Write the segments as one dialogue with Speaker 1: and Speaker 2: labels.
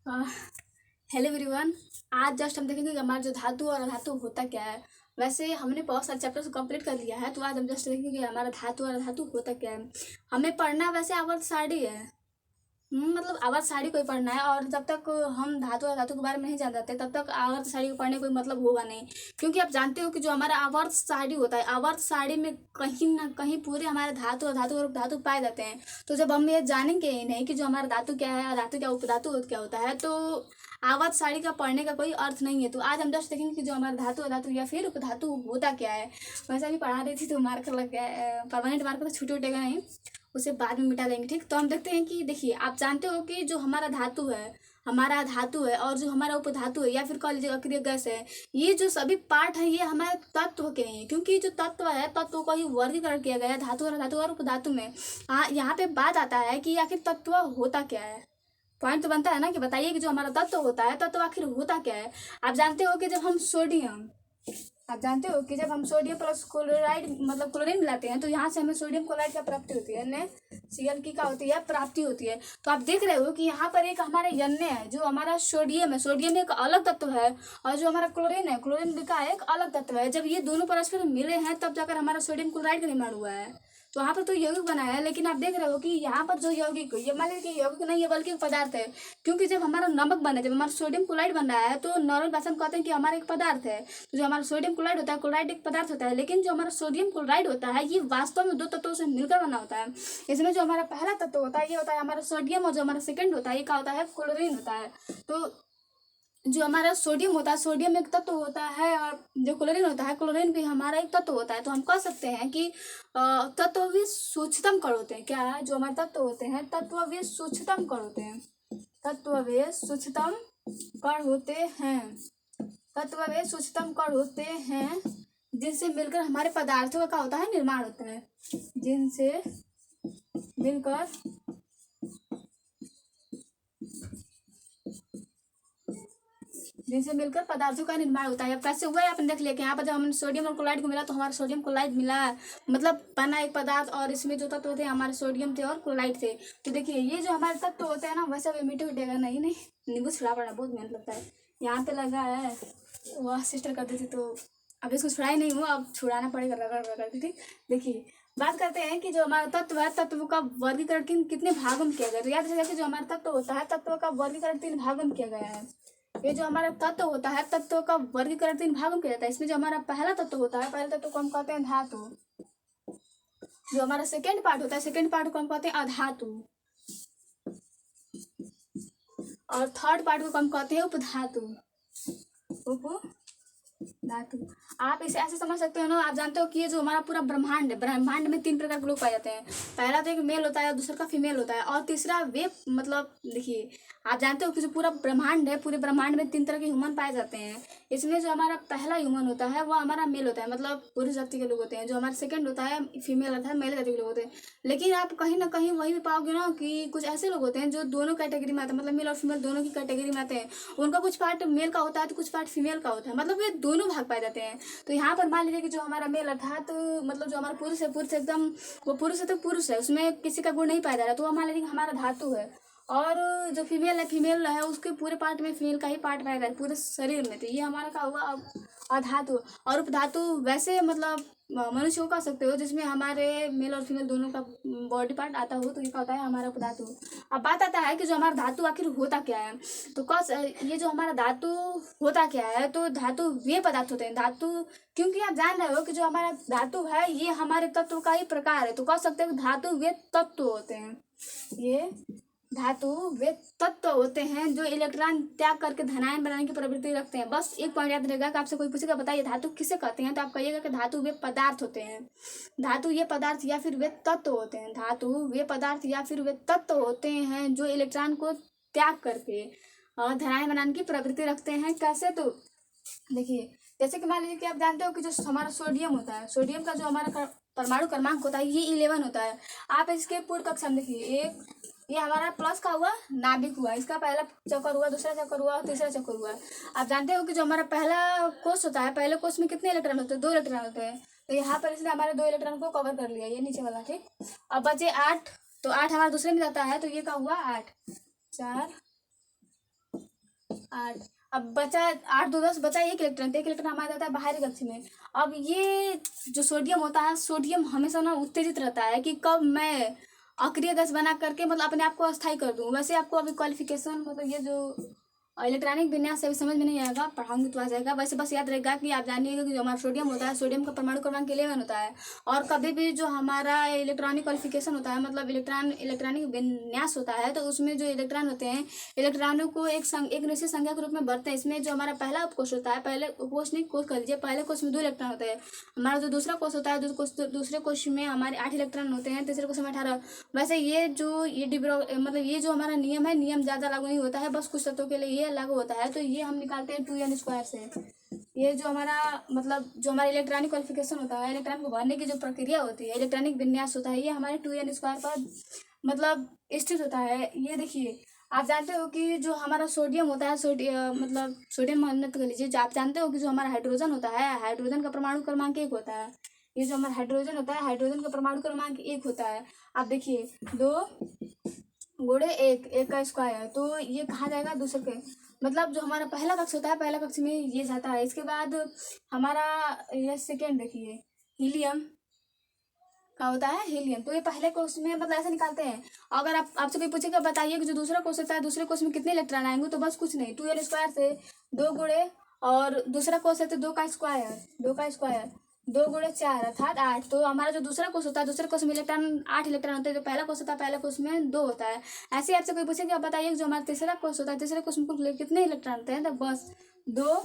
Speaker 1: अ, hello everyone. आज just हम देखेंगे कि हमारा जो धातु और अधातु होता क्या है। वैसे हमने बहुत सारे चैप्टर्स को कंप्लीट कर लिया है, तो आज हम जस्ट देखेंगे कि हमारा धातु और अधातु होता क्या है। हमें पढ़ना वैसे आवर्त सारणी है। मतलब आवर्त सारणी को ही पढ़ना है, और जब तक हम धातु और धातु के बारे में नहीं जान जाते तब तक आवर्त सारणी को पढ़ने कोई मतलब होगा नहीं। क्योंकि आप जानते हो कि जो हमारा आवर्त सारणी होता है, आवर्त सारणी में कहीं ना कहीं पूरे हमारे धातु और धातु और उपधातु पाए जाते हैं। तो जब हम ये जानेंगे ही नहीं कि जो हमारा धातु क्या है और धातु क्या उपधातु क्या होता है, तो आवर्त सारणी का पढ़ने का कोई अर्थ नहीं है। तो आज हम जस्ट देखेंगे कि जो हमारा धातु अधातु या फिर उपधातु होता क्या है। वैसे अभी पढ़ा रही थी तो मार्कर लग गया, परमानेंट मार्कर तो छूट उठेगा नहीं, उसे बाद में मिटा देंगे। ठीक, तो हम देखते हैं कि देखिए, आप जानते हो कि जो हमारा धातु है, हमारा धातु है, और जो हमारा उपधातु है या फिर कह लीजिए अक्रिय गैस है, ये जो सभी पार्ट है ये हमारे तत्व के हैं। क्योंकि जो तत्व है, तत्वों का ही वर्गीकरण किया गया है धातु और धातु और उपधातु में। हाँ, यहाँ पे बात आता है कि आखिर तत्व होता क्या है। पॉइंट तो बनता है ना कि बताइए कि जो हमारा तत्व होता है, तत्व आखिर होता क्या है। आप जानते हो कि जब हम सोडियम प्लस क्लोराइड मतलब क्लोरीन मिलाते हैं, तो यहाँ से हमें सोडियम क्लोराइड का प्राप्ति होती है, NaCl की का होती है प्राप्ति होती है। तो आप देख रहे हो कि यहाँ पर एक हमारे Na है, जो हमारा सोडियम है, सोडियम एक अलग तत्व है, और जो हमारा क्लोरीन है, क्लोरीन भी का एक अलग तत्व है। जब ये दोनों परस्पर मिले हैं तब जाकर हमारा सोडियम क्लोराइड का निर्माण हुआ है। तो वहाँ पर तो यौगिक बना है, लेकिन आप देख रहे हो कि यहाँ पर जो यौगिक, ये मान लीजिए कि यौगिक नहीं है बल्कि एक पदार्थ है। क्योंकि जब हमारा नमक बना है, जब हमारा सोडियम क्लोराइड बन रहा है, तो नॉर्मल भाषा में कहते हैं कि हमारा एक पदार्थ है। तो जो हमारा सोडियम क्लोराइड होता है, क्लोराइड एक पदार्थ होता है, लेकिन जो हमारा सोडियम क्लोराइड होता है ये वास्तव में दो तत्वों से मिलकर बना होता है। इसमें जो हमारा पहला तत्व होता है ये होता है हमारा सोडियम, और जो हमारा सेकंड होता है ये क्या होता है, क्लोरीन होता है। तो जो हमारा सोडियम होता है, सोडियम एक तत्व होता है, और जो क्लोरीन होता है, क्लोरीन भी हमारा एक तत्व होता है। तो हम कह सकते हैं कि तत्व भी सूक्ष्मतम कण होते हैं। क्या है, जो हमारे तत्व होते हैं तत्व भी सूक्ष्मतम कण होते हैं। तत्व भी सूक्ष्मतम कण होते हैं। तत्व भी सूक्ष्मतम कण होते हैं, जिनसे मिलकर हमारे पदार्थों का क्या होता है, निर्माण होता है। जिनसे मिलकर पदार्थों का निर्माण होता है। अब कैसे हुआ है आपने देख लिया कि यहाँ पर जब हमने सोडियम और क्लोराइड को मिला, तो हमारा सोडियम क्लोराइड मिला, मतलब बना एक पदार्थ, और इसमें जो तत्व थे हमारे सोडियम थे और क्लोराइड थे। तो देखिए, ये जो हमारे तत्व होते हैं ना, वैसे अभी मीठे उठेगा नहीं, नींबू छुड़ा पड़ा, बहुत मेहनत लगता है। यहाँ पे लगा है, वह सिस्टर करती थी, तो अब इसको छुड़ा ही नहीं हुआ, अब छुड़ाना पड़ेगा रगड़ रगड़ के। ठीक, देखिए बात करते हैं कि जो हमारा तत्व है, तत्व का वर्गीकरण कितने भागों में किया गया। तो याद रखिएगा कि जो हमारा तत्व होता है, तत्व का वर्गीकरण 3 भागों में किया गया है। ये जो हमारा तत्व होता है, तत्व का वर्गीकरण 3 भागों में किया जाता है। इसमें जो हमारा पहला तत्व होता है, पहले तत्व को हम कहते हैं धातु। जो हमारा सेकेंड पार्ट होता है, सेकेंड पार्ट को हम कहते हैं अधातु, और थर्ड पार्ट को हम कहते हैं उपधातु। धातु, आप इसे ऐसे समझ सकते हो ना। आप जानते हो कि ये जो हमारा पूरा ब्रह्मांड है, ब्रह्मांड में 3 प्रकार के लोग पाए जाते हैं। पहला तो एक मेल होता है, दूसरा का फीमेल होता है, और तीसरा वे, मतलब देखिए, आप जानते हो कि जो पूरा ब्रह्मांड है, पूरे ब्रह्मांड में 3 तरह के ह्यूमन पाए जाते हैं। इसमें जो हमारा पहला ह्यूमन होता है वो हमारा मेल होता है, मतलब पुरुष जाति के लोग होते हैं। जो हमारा सेकंड होता है फीमेल होता है, महिला जाति के लोग होते हैं। लेकिन आप कहीं ना कहीं वही भी पाओगे ना कि कुछ ऐसे लोग होते हैं जो दोनों कैटेगरी में आते हैं, मतलब मेल और फीमेल दोनों की कैटेगरी में आते हैं। उनका कुछ पार्ट मेल का होता है तो कुछ पार्ट फीमेल का होता है, मतलब ये दोनों भाग पाए जाते हैं। तो यहाँ पर मान लीजिए कि जो हमारा मेल अर्थात मतलब जो हमारा पुरुष है, पुरुष एकदम वो पुरुष है तो पुरुष है, उसमें किसी का गुण नहीं पाया जा रहा, तो वो मान लीजिए कि हमारा धातु है। और जो फीमेल है, फीमेल है, उसके पूरे पार्ट में फीमेल का ही पार्ट पाया जाता है पूरे शरीर में। तो ये हमारा क्या हुआ, अब अधातु। और उपधातु वैसे मतलब मनुष्य को कह सकते हो जिसमें हमारे मेल और फीमेल दोनों का बॉडी पार्ट आता हो, तो ये क्या होता है हमारा उपधातु। अब बात आता है कि जो हमारा धातु आखिर होता क्या है। तो कस ये जो हमारा धातु होता क्या है, तो धातु वे पदार्थ होते हैं। धातु, क्योंकि आप जान रहे हो कि जो हमारा धातु है ये हमारे तत्व का ही प्रकार है, तो कह सकते हैं धातु वे तत्व होते हैं। ये धातु वे तत्व होते हैं जो इलेक्ट्रॉन त्याग करके धनायन बनाने की प्रवृत्ति रखते हैं। बस एक पॉइंट याद रहेगा कि आपसे कोई पूछेगा बताइए धातु किसे कहते हैं, तो आप कहिएगा कि धातु वे पदार्थ होते हैं। धातु ये पदार्थ या फिर वे तत्व होते हैं। धातु वे पदार्थ या फिर वे तत्व होते हैं जो इलेक्ट्रॉन को त्याग करके धनायन बनाने की प्रवृत्ति रखते हैं। कैसे, तो देखिए, जैसे कि मान लीजिए कि आप जानते हो कि जो हमारा सोडियम होता है, सोडियम का जो हमारा परमाणु क्रमांक होता है ये 11 होता है। आप इसके पूर्व कक्षा में देखिए, एक ये हमारा प्लस का हुआ, नाभिक हुआ, इसका पहला चक्कर हुआ, दूसरा चक्कर हुआ और तीसरा चक्कर हुआ। आप जानते हो कि जो हमारा पहला कोष होता है, पहले कोष में कितने इलेक्ट्रॉन होते हैं, 2 इलेक्ट्रॉन होते हैं। तो यहाँ पर इसने हमारे 2 इलेक्ट्रॉन को कवर कर लिया, ये नीचे वाला। ठीक, अब बचे 8, तो 8 हमारा दूसरे में जाता है, तो ये क्या हुआ 8, 4, 8। अब बचा 8 2 10, बचा एक इलेक्ट्रॉन, तो एक इलेक्ट्रॉन हमारा जाता है बाहरी कक्ष में। अब ये जो सोडियम होता है, सोडियम हमेशा ना उत्तेजित रहता है कि कब मैं अक्रिय गैस बना करके मतलब अपने आप को अस्थायी कर दूं। वैसे आपको अभी क्वालिफिकेशन मतलब ये जो इलेक्ट्रॉनिक विन्यास अभी समझ में नहीं आएगा, पढ़ाऊंगी तो आ जाएगा। वैसे बस याद रहेगा कि आप जानिएगा कि जो हमारा सोडियम होता है, सोडियम का परमाणु क्रमांक 11 होता है। और कभी भी जो हमारा इलेक्ट्रॉनिक क्वालिफिकेशन होता है, मतलब इलेक्ट्रॉनिक विन्यास होता है, तो उसमें जो इलेक्ट्रॉन होते हैं, इलेक्ट्रॉनों को एक निश्चित संख्या के रूप में बढ़ते हैं। इसमें जो हमारा पहला उपकोष होता है, पहले उपकोष नहीं कोष कर लीजिए, पहले कोष में 2 इलेक्ट्रॉन होते हैं। हमारा जो दूसरा कोष होता है, दूसरे कोष में हमारे 8 इलेक्ट्रॉन होते हैं, तीसरे कोष में 18। वैसे ये मतलब ये जो हमारा नियम है, नियम ज़्यादा लागू नहीं होता है, बस कुछ तत्वों के लिए ये लागू होता है। तो ये हम निकालते हैं 2n² से। ये जो हमारा मतलब जो हमारा इलेक्ट्रॉनिक क्वालिफिकेशन होता है, इलेक्ट्रॉन को भरने की जो प्रक्रिया होती है, इलेक्ट्रॉनिक विन्यास होता है, ये हमारे 2n² पर मतलब स्थित होता है। ये देखिए, आप जानते हो कि जो हमारा सोडियम होता है, मतलब सोडियम मानने कर लीजिए, जो आप जानते हो कि जो हमारा हाइड्रोजन होता है, हाइड्रोजन का परमाणु क्रमांक 1 होता है। ये जो हमारा हाइड्रोजन होता है, हाइड्रोजन का परमाणु क्रमांक 1 होता है। आप देखिए 2 गुणे 1 का स्क्वायर, तो ये कहाँ जाएगा दूसरे के, मतलब जो हमारा पहला कक्ष होता है, पहला कक्ष में ये जाता है। इसके बाद हमारा ये सेकेंड देखिए, हीलियम का होता है, हीलियम। तो ये पहले कोष में मतलब ऐसे निकालते हैं। अगर आपसे कोई पूछेगा बताइए कि जो दूसरा कोष होता है, दूसरे कोष में कितने इलेक्ट्रॉन आएंगे, तो बस कुछ नहीं, 2n² से 2 गुणे, और दूसरा कोष है तो 2 का स्क्वायर, 2 गुणे 4 अर्थात 8। तो हमारा जो दूसरा कोष होता है, दूसरे कोष में इलेक्ट्रॉन 8 इलेक्ट्रॉन होते हैं। जो पहला कोष होता है, पहला कोष में 2 होता है। ऐसे ही आपसे कोई पूछेगा आप बताइए जो हमारा तीसरा कोष होता है, तीसरे कोष में कुल कितने इलेक्ट्रॉन होते हैं, तो बस 2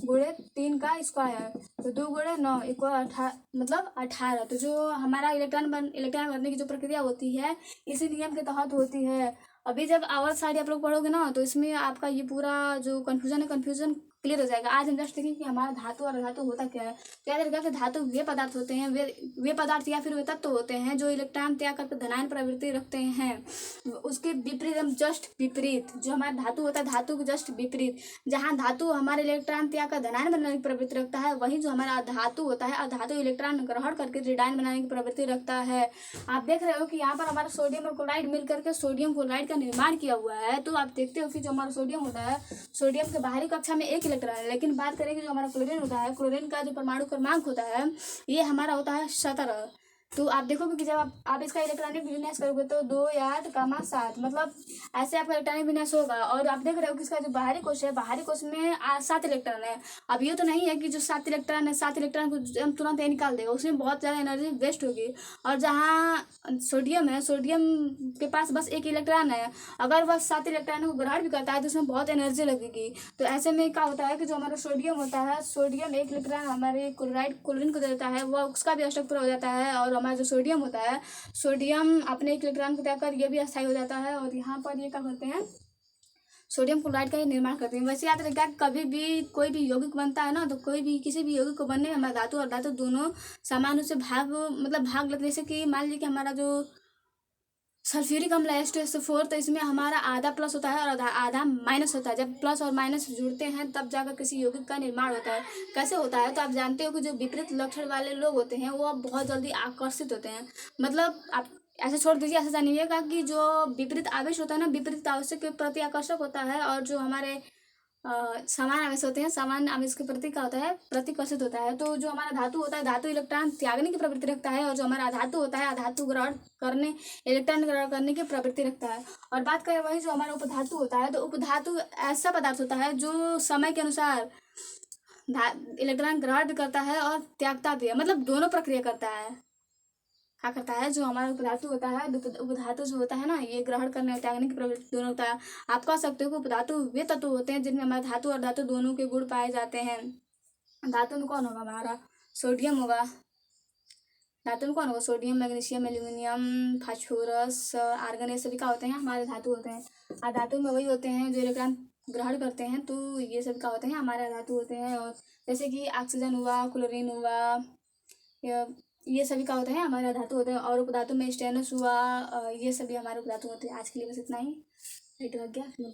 Speaker 1: गुणे 3 का स्क्वायर, तो 2 गुणे 9 इक्वल 18, मतलब 18। तो जो हमारा इलेक्ट्रॉन बनने की जो प्रक्रिया होती है, इसी नियम के तहत होती है। अभी जब आवर साइड आप लोग पढ़ोगे ना, तो इसमें आपका ये पूरा जो कन्फ्यूजन है, कन्फ्यूजन क्लियर हो जाएगा। आज हम जस्ट देखेंगे कि हमारा धातु और अधातु होता क्या है। तो याद रखिएगा कि धातु वे पदार्थ होते हैं, वे पदार्थ या फिर वे तत्व होते हैं जो इलेक्ट्रॉन त्याग करके धनायन प्रवृत्ति रखते हैं। उसके विपरीत, हम जस्ट विपरीत, जो हमारा धातु होता है, धातु के जस्ट विपरीत, जहाँ धातु हमारे इलेक्ट्रॉन त्याग कर धनायन बनाने की प्रवृत्ति रखता है, वही जो हमारा अधातु होता है, अधातु इलेक्ट्रॉन ग्रहण करके ऋणायन बनाने की प्रवृत्ति रखता है। आप देख रहे हो कि यहाँ पर हमारा सोडियम और क्लोराइड मिल करके सोडियम क्लोराइड का निर्माण किया हुआ है। तो आप देखते हो कि जो हमारा सोडियम होता है, सोडियम के बाहरी कक्षा में 1 इलेक्ट्रॉन है। लेकिन बात करें कि जो हमारा क्लोरीन होता है, क्लोरीन का जो परमाणु क्रमांक होता है, ये हमारा होता है 17। तो आप देखोगे कि जब आप इसका इलेक्ट्रॉनिक विन्यास करोगे तो 2 8 7, मतलब ऐसे आपका इलेक्ट्रॉनिक विन्यास होगा। और आप देख रहे हो कि इसका जो बाहरी कोश है, बाहरी कोश में 7 इलेक्ट्रॉन है। अब ये तो नहीं है कि जो 7 इलेक्ट्रॉन है, 7 इलेक्ट्रॉन को हम तुरंत निकाल देगा, उसमें बहुत ज़्यादा एनर्जी वेस्ट होगी। और जहाँ सोडियम है, सोडियम के पास बस 1 इलेक्ट्रॉन है, अगर वह 7 इलेक्ट्रॉन को ग्रहण भी करता है तो उसमें बहुत एनर्जी लगेगी। तो ऐसे में क्या होता है कि जो हमारा सोडियम होता है, सोडियम 1 इलेक्ट्रॉन हमारे क्लोरीन को देता है, वह उसका भी अष्टक पूरा हो जाता है। और हमारा जो सोडियम होता है, सोडियम अपने 1 इलेक्ट्रॉन को त्याग कर ये भी अस्थायी हो जाता है। और यहाँ पर ये क्या करते हैं, सोडियम क्लोराइड का ही निर्माण करते हैं। वैसे याद रखिएगा कभी भी कोई भी यौगिक बनता है ना, तो कोई भी किसी भी यौगिक को बनने में हमारा धातु और धातु दोनों समान रूप से भाग लेते हैं। जैसे कि मान लीजिए कि हमारा जो सल्फ्यूरिक अम्ल है H2SO4, तो इसमें हमारा आधा प्लस होता है और आधा माइनस होता है। जब प्लस और माइनस जुड़ते हैं तब जाकर किसी यौगिक का निर्माण होता है। कैसे होता है, तो आप जानते हो कि जो विपरीत लक्षण वाले लोग होते हैं वो बहुत जल्दी आकर्षित होते हैं। मतलब आप ऐसे छोड़ दीजिए, ऐसा जानिएगा कि जो विपरीत आवेश होता है ना, विपरीत आवेश के प्रति आकर्षक होता है। और जो हमारे समान आवेश होते हैं, समान आवेश के प्रति क्या होता है, प्रतिकर्षित होता है। तो जो हमारा धातु होता है, धातु इलेक्ट्रॉन त्यागने की प्रवृत्ति रखता है। और जो हमारा अधातु होता है, अधातु इलेक्ट्रॉन ग्रहण करने की प्रवृत्ति रखता है। और बात करें वही जो हमारा उपधातु होता है, तो उपधातु ऐसा पदार्थ होता है जो समय के अनुसार इलेक्ट्रॉन ग्रहण भी करता है और त्यागता भी है, मतलब दोनों प्रक्रिया करता है। क्या करता है, जो हमारा उपधातु होता है, उपधातु जो होता है ना, ये ग्रहण करने और त्यागने की प्रवृत्ति दोनों होता है। आप कह सकते हो कि उपधातु वे तत्व होते हैं जिनमें हमारे धातु और धातु दोनों के गुण पाए जाते हैं। धातु में कौन होगा, हमारा सोडियम होगा। धातु में कौन होगा, sodium, magnesium, aluminium, phosphorus, argon, ये सभी क्या होते हैं, हमारे धातु होते हैं। और धातु में वही होते हैं जो इलेक्ट्रॉन ग्रहण करते हैं, तो ये सब क्या होते हैं, हमारे धातु होते हैं। और जैसे कि ऑक्सीजन हुआ, क्लोरीन हुआ, ये सभी क्या होते हैं, हमारे धातु होते हैं। और उपधातु में स्टेनस हुआ, ये सभी हमारे उपधातु होते हैं। आज के लिए बस इतना ही। 8 हो गया, फिर